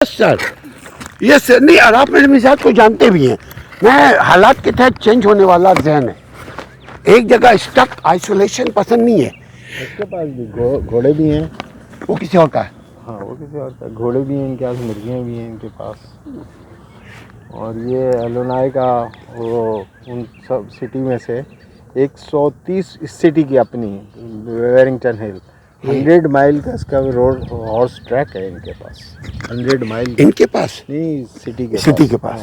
سر یہ سر نہیں، اور آپ میرے مزاج کو جانتے بھی ہیں، میں حالات کے تحت چینج ہونے والا ذہن ہے، ایک جگہ اسٹک آئسولیشن پسند نہیں ہے۔ اس کے پاس بھی گھوڑے بھی ہیں، وہ کسی اور کا ہے؟ ہاں وہ کسی اور کا، گھوڑے بھی ہیں ان کے پاس، مرغیاں بھی ہیں ان کے پاس، اور یہ ایلونائی کا وہ ان سب سٹی میں سے 130 سٹی کی اپنی ویرنگٹن ہل 100 مائل کا اس کا روڈ ہارس ٹریک ہے ان کے پاس، 100 مائل ان کے پاس نہیں سٹی کے سٹی پاس، کے پاس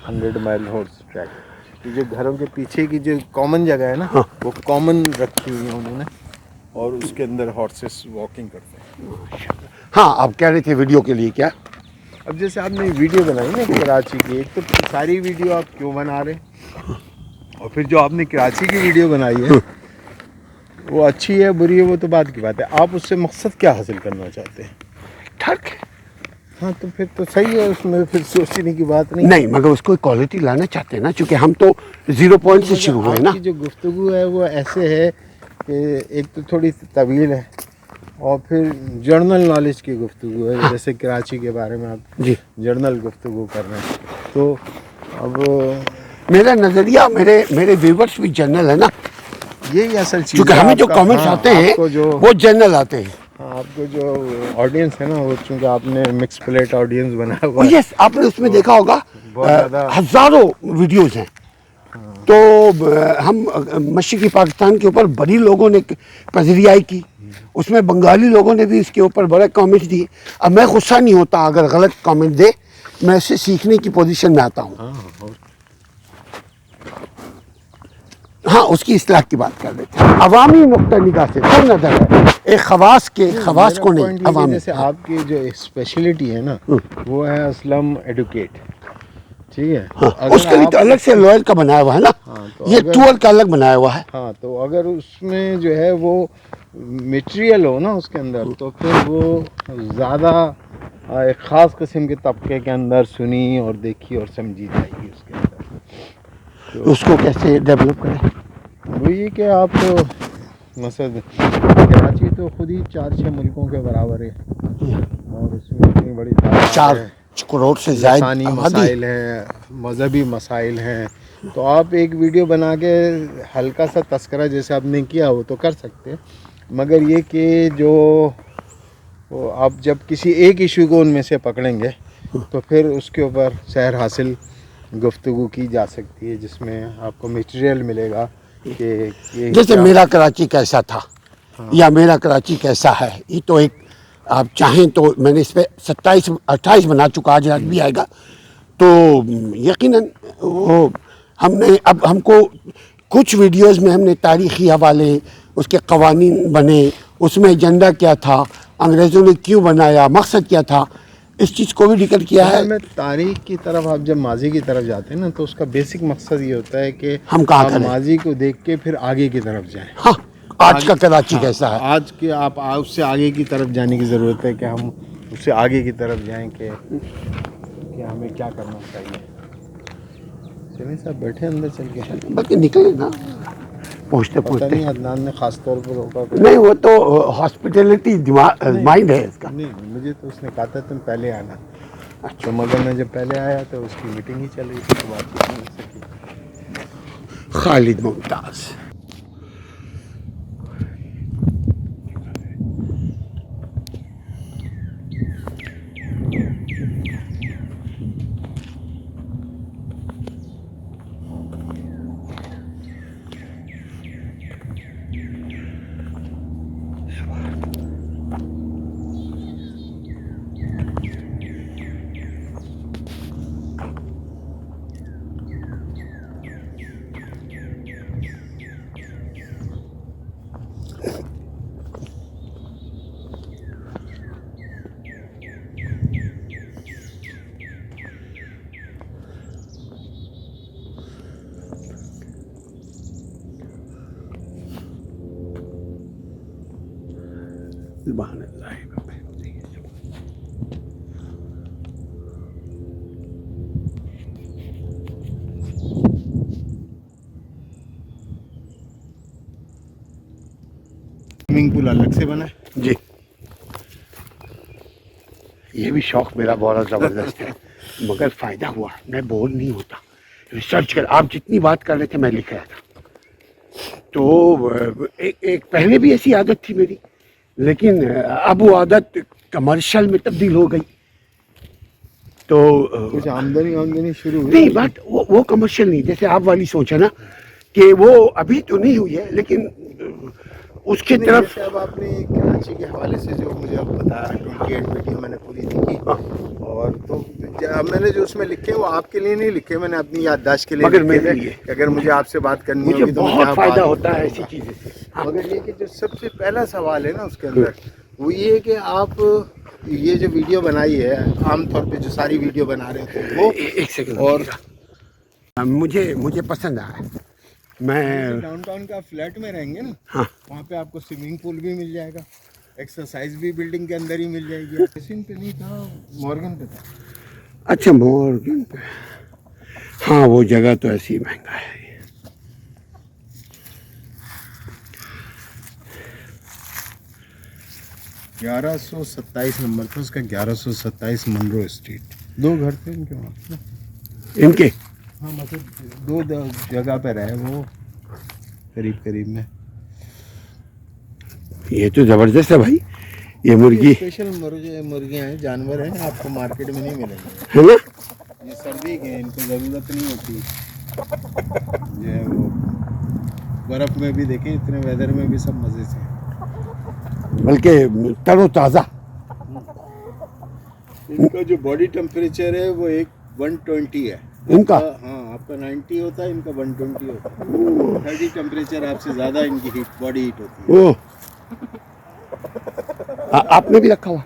100 مائل ہارس ٹریک۔ یہ جو گھروں کے پیچھے کی جو کامن جگہ ہے نا، ہاں۔ وہ کامن رکھی ہوئی ہیں انہوں نے، اور اس کے اندر ہارسز واکنگ کرتے ہیں۔ ہاں آپ کہہ رہے تھے ویڈیو کے لیے کیا؟ اب جیسے آپ نے ویڈیو بنائی نا کراچی کی، ایک تو ساری ویڈیو آپ کیوں بنا رہے، اور پھر جو آپ نے کراچی کی ویڈیو بنائی ہے وہ اچھی ہے بری ہے وہ تو بات کی بات ہے، آپ اس سے مقصد کیا حاصل کرنا چاہتے ہیں؟ ٹھیک ہے، ہاں تو پھر تو صحیح ہے، اس میں پھر سوچنے کی بات نہیں۔ نہیں مگر اس کو کوالٹی لانا چاہتے ہیں نا، چونکہ ہم تو 0 پوائنٹ سے شروع ہوئے نا۔ آپ کی جو گفتگو ہے وہ ایسے ہے کہ ایک تو تھوڑی طویل ہے، اور پھر جرنل نالج کی گفتگو ہے، جیسے کراچی کے بارے میں آپ جی جرنل گفتگو کر رہے ہیں، تو اب میرا نظریہ، میرے ویورز بھی جنرل ہے نا، یہی اصل چیز چونکہ ہے ہمیں آپ جو کا۔ کامنٹس ہاں آتے ہیں آپ کو جو وہ جنرل آتے ہیں۔ آپ کو جو آڈینس ہے نا، وہ چونکہ آپ نے مکس پلیٹ آڈینس بنایا ہوا ہے، یس آپ نے اس میں تو دیکھا ہوگا بہت زیادہ ہزاروں ویڈیوز ہیں، تو ہم مشرقی پاکستان کے اوپر بڑی لوگوں نے پذیرائی کی، اس میں بنگالی لوگوں نے بھی اس کے اوپر بڑے کامنٹس دیے۔ اب میں غصہ نہیں ہوتا اگر غلط کامنٹ دے، میں اس سے سیکھنے کی پوزیشن میں آتا ہوں۔ ہاں اس کی اصلاح کی بات کر رہے تھے، عوامی نقطہ نگاہ سے کوئی نظر ہے، ایک خواص کو نہیں، پوائنٹ یہ کہ عوامی۔ جیسے آپ کی جو اسپیشلٹی ہے نا، وہ ہے اسلم ایڈوکیٹ، ٹھیک ہے، تو اس اگر کے لیے آپ تو الگ سے لوئر کا بنایا ہوا ہے نا، ہاں تو یہ اگر ٹول کا الگ بنایا ہوا ہے۔ ہاں تو اگر اس میں جو ہے وہ میٹیریل ہو نا اس کے اندر، تو پھر وہ زیادہ ایک خاص قسم کے طبقے کے اندر سنی اور دیکھی اور سمجھی جائے گی اس کے اندر۔ اس کو کیسے ڈیولپ کریں؟ وہ یہ کہ آپ تو مثلا کراچی تو خود ہی 4-6 ملکوں کے برابر ہے، اور اس میں اتنی بڑی تعداد 4 ہے، کروڑ سے زائد لسانی آبادی۔ مسائل ہیں، مذہبی مسائل ہیں، تو آپ ایک ویڈیو بنا کے ہلکا سا تذکرہ جیسے آپ نے کیا وہ تو کر سکتے ہیں، مگر یہ کہ جو آپ جب کسی ایک ایشو کو ان میں سے پکڑیں گے تو پھر اس کے اوپر سیر حاصل گفتگو کی جا سکتی ہے، جس میں آپ کو میٹیریل ملے گا کہ یہ جیسے کیا۔ میرا کراچی کیسا تھا یا میرا کراچی کیسا ہے، یہ تو ایک آپ چاہیں تو میں نے اس پہ 27-28 بنا چکا، آج رات بھی آئے گا، تو یقیناً وہ اب ہم کو کچھ ویڈیوز میں ہم نے تاریخی حوالے، اس کے قوانین بنے، اس میں ایجنڈا کیا تھا، انگریزوں نے کیوں بنایا، مقصد کیا تھا، اس چیز کو بھی ذکر کیا ہے۔ اصل میں تاریخ کی طرف آپ جب ماضی کی طرف جاتے ہیں نا، تو اس کا بیسک مقصد یہ ہوتا ہے کہ ہم کہاں آپ کریں؟ ماضی کو دیکھ کے پھر آگے کی طرف جائیں۔ ہاں آج کا کراچی کیسا ہے؟ آج کے آپ اس سے آگے کی طرف جانے کی ضرورت ہے، کہ ہم اس سے آگے کی طرف جائیں کہ ہمیں کیا کرنا چاہیے۔ چلیں صاحب بیٹھے اندر چل کے، بلکہ نکلے نا پہنچتے پتہ پہنچتے۔ نہیں عدنان نے خاص طور پر روکا کہ نہیں وہ تو ہاسپٹیلٹی مائنڈ ہے اس کا۔ نہیں، مجھے تو اس نے کہا تھا تم پہلے آنا، تو مگر میں جب پہلے آیا تو اس کی میٹنگ ہی چل رہی تھی تو بات چیت نہیں ہو سکی۔ خالد ممتاز سبحان اللہ۔ سوئمنگ پول الگ سے بنا ہے، جی یہ بھی شوق میرا بہت زبردست ہے مگر فائدہ ہوا میں بور نہیں ہوتا ریسرچ کر آپ جتنی بات کر رہے تھے میں لکھ رہا تھا تو ایک پہلے بھی ایسی عادت تھی میری لیکن اب وہ عادت کمرشل میں تبدیل ہو گئی تو کچھ آمدنی شروع ہوئی نہیں بٹ وہ کمرشل نہیں جیسے آپ والی سوچ ہے نا کہ وہ ابھی تو نہیں ہوئی ہے لیکن اس کی طرف جیسے اب آپ نے کراچی کے حوالے سے جو مجھے اب بتایا 28 ویڈیو میں نے پوری دیکھی اور تو میں نے جو اس میں لکھے وہ آپ کے لیے نہیں لکھے میں نے اپنی یادداشت کے لیے مگر لکھے میرے تھے لیے کہ اگر مجھے آپ سے بات کرنی مجھے ہوگی تو میں بہت کیا فائدہ بات ہوتا ہے کروں ایسی گا۔ چیزیں سے مگر یہ کہ جو سب سے پہلا سوال ہے نا اس کے اندر وہ یہ ہے کہ آپ یہ جو ویڈیو بنائی ہے عام طور پہ جو ساری ویڈیو بنا رہے ہوتے ہیں وہ ایک سیکنڈ اور مجھے پسند آیا میں ڈاؤن ٹاؤن کا فلیٹ میں رہیں گے نا ہاں وہاں پہ آپ کو سوئمنگ پول بھی مل جائے گا ایکسرسائز بھی بلڈنگ کے اندر ہی مل جائے گی ایسن پہ نہیں تھا مورگن پہ تھا اچھا مورگن پہ ہاں وہ جگہ تو ایسی مہنگا ہے 1127 نمبر تھا اس کا 1127 منرو اسٹریٹ 2 گھر تھے ان کے وہاں ان کے ہاں مطلب 2 جگہ پہ رہے وہ قریب میں یہ تو زبردست ہے بھائی یہ مرغی اسپیشل مرغیاں ہیں جانور ہیں آپ کو مارکیٹ میں نہیں ملیں گے ہے نا یہ سردی کے ہیں ان کو ضرورت نہیں ہوتی جو ہے وہ برف میں بھی دیکھیں اتنے ویدر میں بھی سب مزے سے ہیں بلکہ تر و تازہ ان کا جو باڈی ٹیمپریچر ہے وہ 120 ہے ان کا ہاں آپ کا 90 ہوتا ہے ان کا 120 ہوتا ہے 30 ٹیمپریچر آپ سے زیادہ ان کی باڈی ہیٹ ہوتی ہے وہ آپ نے بھی رکھا ہوا